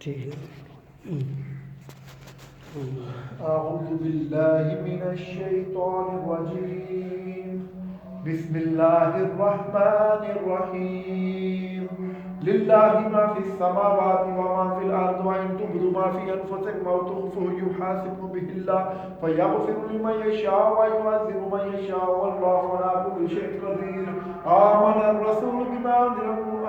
ٹھیک ہے. أعوذ بالله من الشيطان الرجيم. بسم الله الرحمن الرحيم. لله ما في السماوات وما في الأرض وإن تبدوا ما في أنفسكم أو تخفوه يحاسبكم به الله فيغفر لمن يشاء ويعذب من يشاء والله على كل شيء قدير. آمن الرسول بما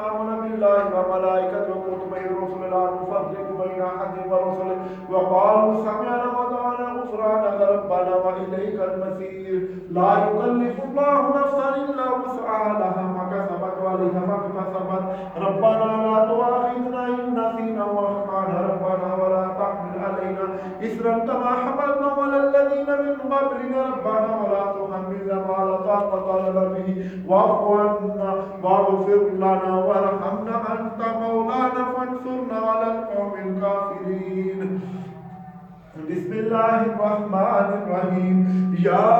آمن بالله وملائكته وكتبه الرسل لا نفرق بين أحد ورسله وقالوا سمعنا وأطعنا غفرانك ربنا وإليك المصير. لا يكلف الله نفسا إلا وسعها لها ما كسبت وعليها ما اكتسبت. ربنا لا تؤاخذنا إن نسينا وأخطأنا ربنا ولا تحمل علينا إصرا كما حملنا على الذين من قبلنا ربنا ولا تحملنا ما لا طاقة لنا به واعف عنا واغفر لنا وارحمنا أنت مولانا فانصرنا على القوم الكافرين. بسم الله الرحمن الرحيم. يا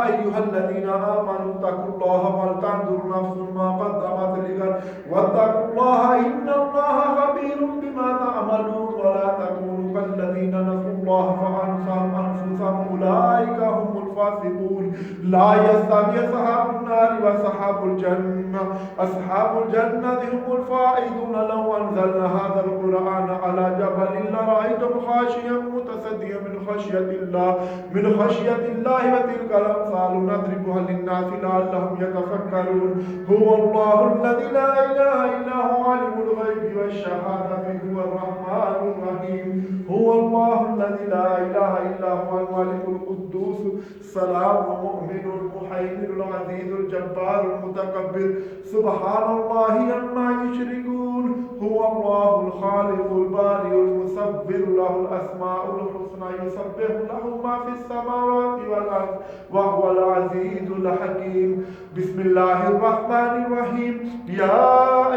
أيها الذين آمنوا اتقوا الله ولتنظر نفس ما قدمت لغد واتقوا الله إن الله خبير بما تعملون ولا تكونوا كالذين نسوا الله فأنساهم أنفسهم أولئك هم الفاسقون. لا يستوي أصحاب النار وأصحاب الجنة أصحاب الجنة هم الفائزون. لو أنزلنا هذا القرآن على جبل لرأيته خاشعا متصدعا من خشية الله وتلك الأمثال نضربها للناس لعلهم يتفكرون. هو الله الذي لا إله إلا هو عالم الغيب والشهادة هو الرحمن الرحيم. هو الله الذي لا إله إلا هو الملك القدوس السلام المؤمن المهيمن العزيز الجبار المتكبر. سبحان الله عما يشركون. هو الله الخالق البارئ المصور له الأسماء الحسنى يسبح له ما في السماوات والأرض وهو العزيز الحكيم. بسم الله الرحمن الرحيم. يا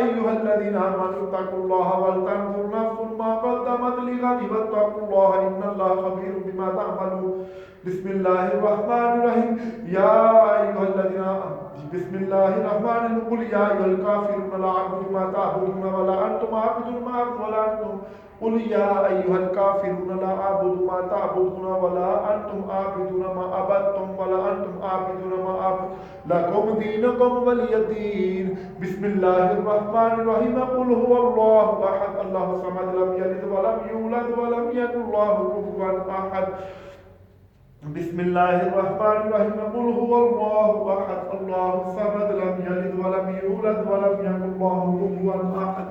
أيها الذين آمنوا اتقوا الله ولتنظر نفس ما قدمت لغد واتقوا الله إن الله خبير بما تعملون. بسم الله الرحمن الرحيم. يا أيها الذين آمنوا بسم الله الرحمن الرحيم. قل يا أيها الكافرون لا أعبد ما تعبدون ولا أنتم عابدون ما أعبد ولا أنتم قل يا أيها الكافرون لا أعبد ما تعبدون ولا أنتم عابدون ما عبدتم ولا أنتم عابدون ما أعبد لكم دينكم ولي دين. بسم الله الرحمن الرحيم. قل هو الله أحد الله الصمد لم يلد ولم يولد ولم يكن له كفوا أحد. بسم الله الرحمن الرحيم. قل هو الله أحد الله الصمد لم يلد ولم يولد ولم يكن له كفوا أحد.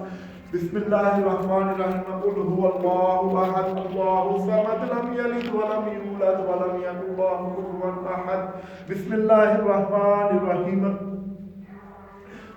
بسم الله الرحمن الرحيم. قل هو الله أحد الله الصمد لم يلد ولم يولد ولم يكن له كفوا أحد. بسم الله الرحمن الرحيم.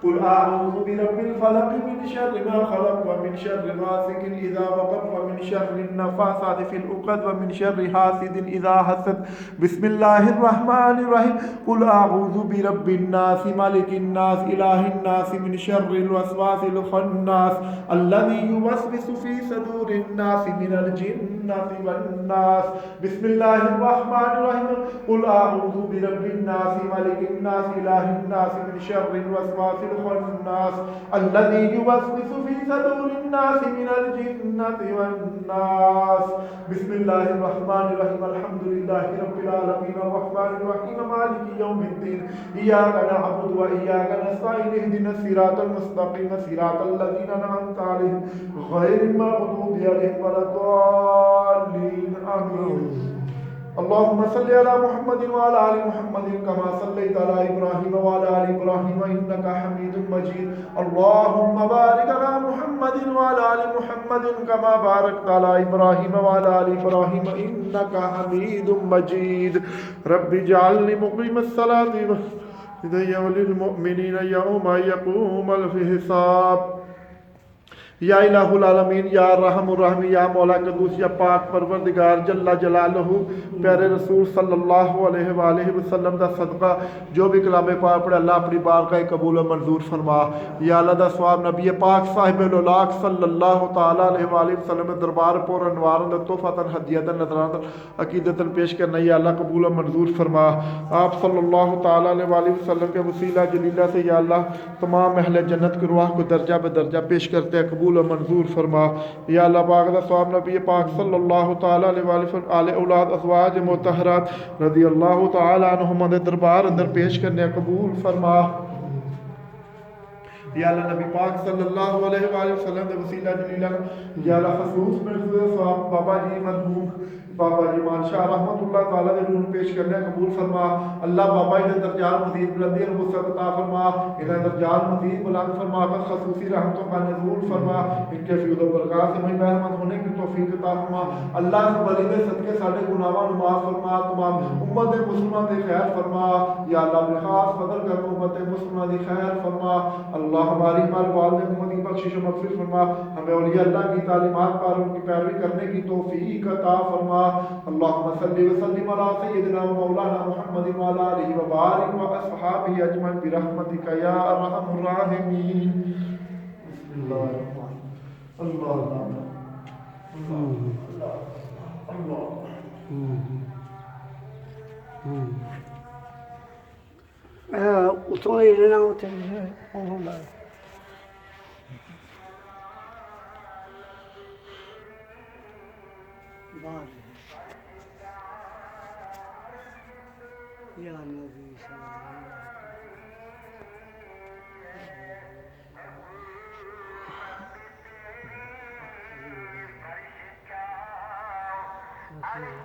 قل أعوذ برب الفلق من شر ما خلق ومن شر غاسق إذا وقب ومن شر النفاثات في العقد ومن شر حاسد إذا حسد. بسم الله الرحمن الرحيم. قل أعوذ برب الناس ملك الناس إله الناس من شر الوسواس الخناس الذي يوسوس في صدور الناس من الجنة والناس. بسم الله الرحمن الرحيم. قل أعوذ برب الناس ملك الناس إله الناس من شر الوسواس الخناس الذي يوسوس في صدور الناس من الجنة والناس. بسم الله الرحمن الرحيم. الحمد لله رب العالمين الرحمن الرحيم مالك يوم الدين إياك نعبد وإياك نستعين اهدنا الصراط المستقيم صراط الذين أنعمت عليهم غير المغضوب عليهم ولا الضالين آمين. اللهم صل على محمد وعلى آل محمد كما صليت على إبراهيم وعلى آل إبراهيم إنك حميد مجيد. اللهم بارك على محمد وعلى آل محمد كما باركت على إبراهيم وعلى آل إبراهيم إنك حميد مجيد. رب اجعلني مقيم الصلاة وللمؤمنين يوم يقوم الحساب. یا الہ العالمین یا رحم الرحیم یا مولا قدوس یا پاک پروردگار جل جلالہ پیارے رسول صلی اللہ علیہ وآلہ وسلم دا صدقہ جو بھی کلام پاک پڑھے اللہ اپنی بارگاہ قبول و منظور فرما یا اللہ دا ثواب نبی پاک صاحب الاولاق صلی اللہ تعالی علیہ وآلہ وسلم دربار پر انوار تحفۃ ہدیۃ نذرانہ عقیدت پیش کرنا یا اللہ قبول و منظور فرما آپ صلی اللہ تعالی علیہ وآلہ وسلم کے وسیلہ جلیلہ سے یا اللہ تمام اہل جنت کی رواح کو درجہ بدرجہ پیش کرتے ہیں قبول و منظور فرما یا اللہ پاک دا ثواب نبی پاک صلی اللہ تعالی علیہ وآلہ وسلم آل اولاد ازواج مطہرات رضی اللہ تعالی عنہم دے دربار اندر پیش کرنے قبول فرما یا اللہ نبی پاک صلی اللہ علیہ وآلہ وسلم دے وسیلہ جلیلہ یا اللہ خصوص محفوظ ثواب بابا جی مرحوم بابا جی مانشاہ رحمت اللہ تعالیٰ دے روح پیش کرنے قبول فرما اللہ بابا جی دے درجات مزید بلندی اور وسعت عطا فرما انہیں درجات مزید بلند فرما کر خصوصی رحمتوں کا نزول فرما ان کے فیض و برکات سے مہی بہرمند ہونے کی توفیق عطا فرما اللہ سے ولی دے صدقے سارے گناہوں معاف فرما تمام امت مسلمہ دے خیر فرما یا اللہ اپنے خاص فضل کر امت مسلمہ دے خیر فرما اللہ ہماری ہمارے والدین کو مدی بخشش و مغفرت فرما ہمیں اولیاء اللہ کی تعلیمات پر ان کی پیروی کرنے کی توفیق عطا فرما اللہم صلی وسلم علی سیدنا و مولانا محمد و علی آلہ و بارک و اصحابہ اجمعین برحمتک یا ارحم الراحمین بسم اللہ الرحمن اللہ اتوں ہی رہنا اتنے یا نبی صلی اللہ علیہ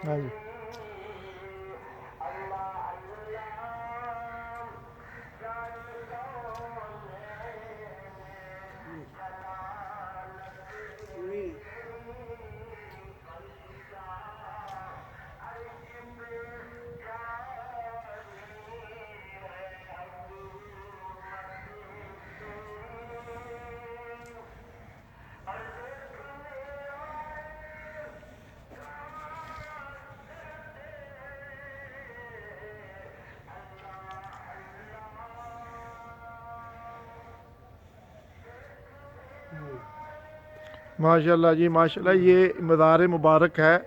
وسلم ماشاءاللہ جی ماشاءاللہ یہ مزار مبارک ہے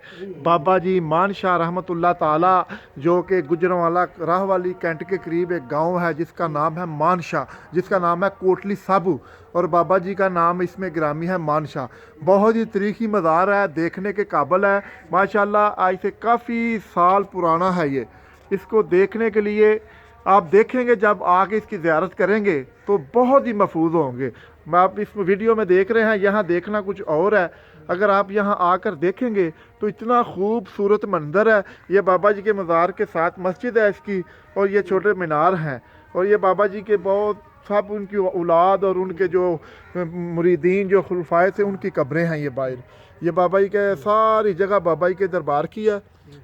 بابا جی مان شاہ رحمت اللہ تعالیٰ جو کہ گجرانوالہ راہ والی کینٹ کے قریب ایک گاؤں ہے جس کا نام ہے مان شاہ جس کا نام ہے کوٹلی سابو اور بابا جی کا نام اس میں گرامی ہے مان شاہ بہت ہی تاریخی مزار ہے دیکھنے کے قابل ہے ماشاءاللہ آج سے کافی سال پرانا ہے یہ اس کو دیکھنے کے لیے آپ دیکھیں گے جب آ کے اس کی زیارت کریں گے تو بہت ہی محفوظ ہوں گے آپ اس ویڈیو میں دیکھ رہے ہیں یہاں دیکھنا کچھ اور ہے اگر آپ یہاں آ کر دیکھیں گے تو اتنا خوبصورت منظر ہے یہ بابا جی کے مزار کے ساتھ مسجد ہے اس کی اور یہ چھوٹے مینار ہیں اور یہ بابا جی کے بہت سب ان کی اولاد اور ان کے جو مریدین جو خلفائے تھے ان کی قبریں ہیں یہ باہر یہ بابا جی کے ساری جگہ بابا جی کے دربار کی ہے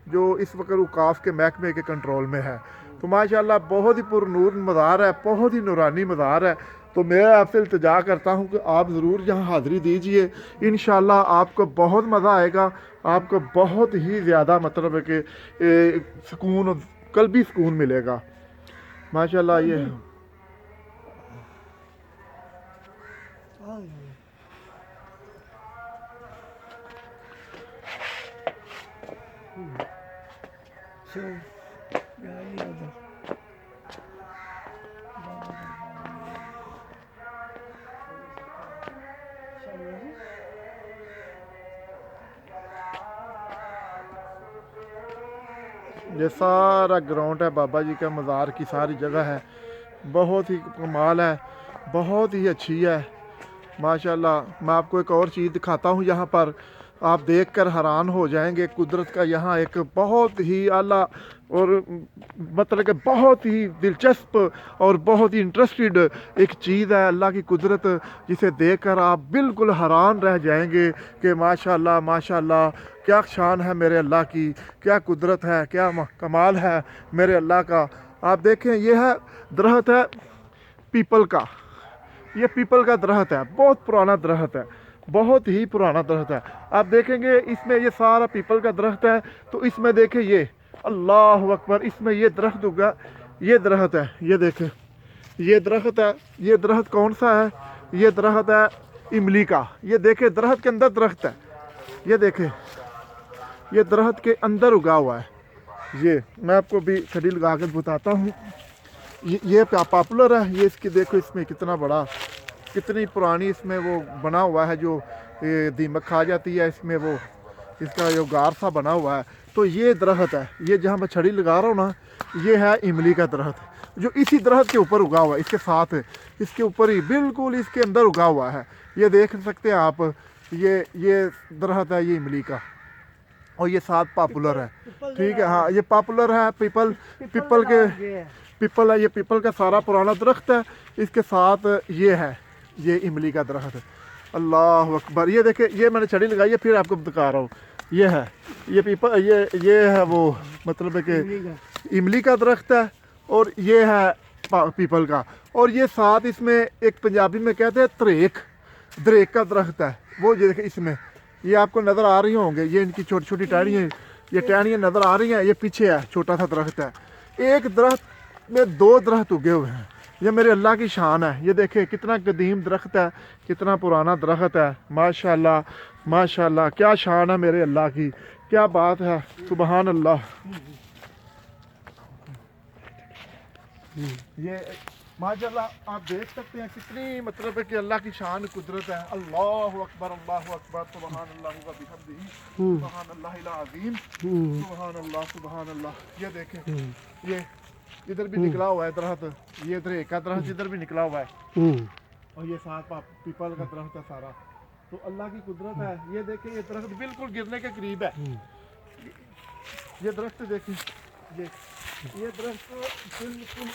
جو اس وقت اوقاف کے محکمے کے کنٹرول میں ہے تو ماشاءاللہ بہت ہی پر نور مزار ہے بہت ہی نورانی مزار ہے تو میں آپ سے التجا کرتا ہوں کہ آپ ضرور یہاں حاضری دیجئے انشاءاللہ آپ کو بہت مزہ آئے گا آپ کو بہت ہی زیادہ مطلب ہے کہ سکون قلبی سکون ملے گا ماشاءاللہ یہ یہ سارا گراؤنڈ ہے بابا جی کا مزار کی ساری جگہ ہے, بہت ہی کمال ہے, بہت ہی اچھی ہے ماشاءاللہ. میں آپ کو ایک اور چیز دکھاتا ہوں یہاں پر, آپ دیکھ کر حیران ہو جائیں گے. قدرت کا یہاں ایک بہت ہی اعلیٰ اور مطلب کہ بہت ہی دلچسپ اور بہت ہی انٹرسٹڈ ایک چیز ہے اللہ کی قدرت, جسے دیکھ کر آپ بالکل حیران رہ جائیں گے کہ ماشاءاللہ ماشاءاللہ کیا شان ہے میرے اللہ کی, کیا قدرت ہے, کیا کمال ہے میرے اللہ کا. آپ دیکھیں یہ ہے درخت ہے پیپل کا, یہ پیپل کا درخت ہے, بہت پرانا درخت ہے, بہت ہی پرانا درخت ہے. آپ دیکھیں گے اس میں یہ سارا پیپل کا درخت ہے, تو اس میں دیکھیں یہ اللہ اکبر, اس میں یہ درخت ہوگا, یہ درخت ہے, یہ دیکھیں یہ درخت ہے. یہ درخت کون سا ہے؟ یہ درخت ہے املی کا. یہ دیکھیں درخت کے اندر درخت ہے, یہ دیکھیں یہ درخت کے اندر اگا ہوا ہے. یہ میں آپ کو بھی چھڑی لگا کر بتاتا ہوں. یہ پاپولر ہے, یہ اس کی دیکھو اس میں کتنا بڑا, کتنی پرانی اس میں وہ بنا ہوا ہے جو دیمک کھا جاتی ہے, اس میں وہ اس کا جو گار سا بنا ہوا ہے. تو یہ درخت ہے, یہ جہاں میں چھڑی لگا رہا ہوں نا, یہ ہے املی کا درخت جو اسی درخت کے اوپر اگا ہوا ہے, اس کے ساتھ اس کے اوپر ہی بالکل اس کے اندر اگا ہوا ہے. یہ دیکھ سکتے ہیں آپ, یہ درخت ہے یہ املی کا, اور یہ ساتھ پاپولر ہے. ٹھیک ہے, ہاں یہ پاپولر ہے پیپل کے پیپل ہے, یہ پیپل کا سارا پرانا درخت ہے. اس کے ساتھ یہ ہے یہ املی کا درخت. اللہ اکبر. یہ دیکھیں یہ میں نے چھڑی لگائی ہے, پھر آپ کو دکھا رہا ہوں. یہ ہے یہ پیپل, یہ ہے وہ مطلب ہے کہ املی کا درخت ہے, اور یہ ہے پیپل کا. اور یہ ساتھ اس میں ایک پنجابی میں کہتے ہیں دریک کا درخت ہے. وہ یہ دیکھیں اس میں یہ آپ کو نظر آ رہی ہوں گے, یہ ان کی چھوٹی چھوٹی ٹہنیاں, یہ ٹہنیاں نظر آ رہی ہیں. یہ پیچھے ہے چھوٹا سا درخت ہے. ایک درخت میں 2 درخت اگے ہوئے ہیں. یہ میرے اللہ کی شان ہے. یہ دیکھیں کتنا قدیم درخت ہے, کتنا پرانا درخت ہے. ماشاءاللہ ماشاءاللہ کیا شان ہے میرے اللہ کی, کیا بات ہے, سبحان اللہ. یہ ماشاءاللہ آپ دیکھ سکتے ہیں کتنی مطلب ہے کہ اللہ کی شان قدرت ہے. اللہ اکبر اللہ اکبر, سبحان اللہ و بحمدہ, سبحان اللہ العظیم, سبحان اللہ سبحان اللہ. یہ دیکھیں یہ ادھر بھی نکلا ہوا ہے درخت, یہ دریک کا درخت ادھر بھی نکلا ہوا ہے, اور یہ ساتھ پیپل کا درخت ہے سارا. تو اللہ کی قدرت ہے. یہ دیکھیں یہ درخت بالکل گرنے کے قریب ہے. یہ درخت دیکھیں, یہ درخت بالکل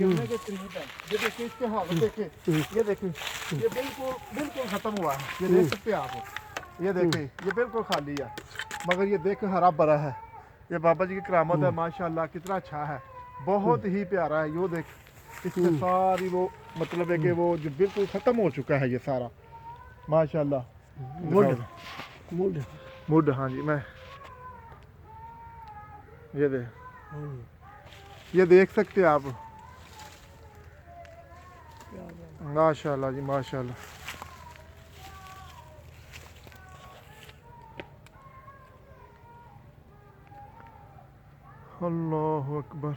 گرنے کے قریب ہے. یہ دیکھیں اس کے حالت دیکھیں, یہ دیکھیں یہ بالکل ختم ہوا ہے. یہ دیکھ سکتے ہیں آپ, یہ دیکھیں یہ بالکل خالی ہے, مگر یہ دیکھ ہرا بھرا ہے. یہ بابا جی کی کرامت ہے ماشاءاللہ, کتنا اچھا ہے, بہت ہی پیارا ہے. یہ دیکھ اس میں ساری وہ مطلب ہے کہ وہ جو بالکل ختم ہو چکا ہے یہ سارا ماشاءاللہ. مڈ, ہاں جی, میں یہ دیکھ سکتے ہیں آپ ماشاءاللہ جی ماشاءاللہ. اللہ اکبر.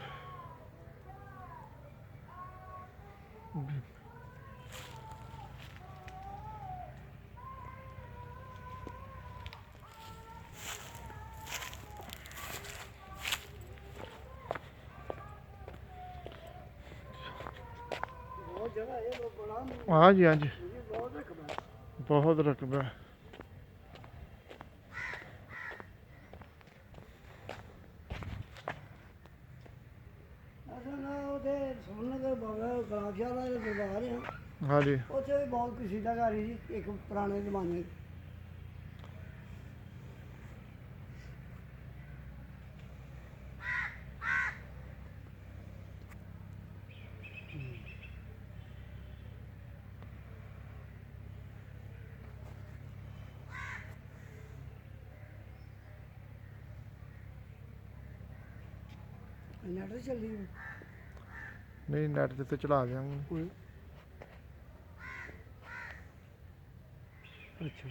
ہاں جی, ہاں جی, بہت رقبہ ہے. ہاں جی, بہت کسی کا گھر ہی ایک پرانے زمانے نیٹ چلی. نہیں نیٹ سے تو چلا دیں گے. اچھا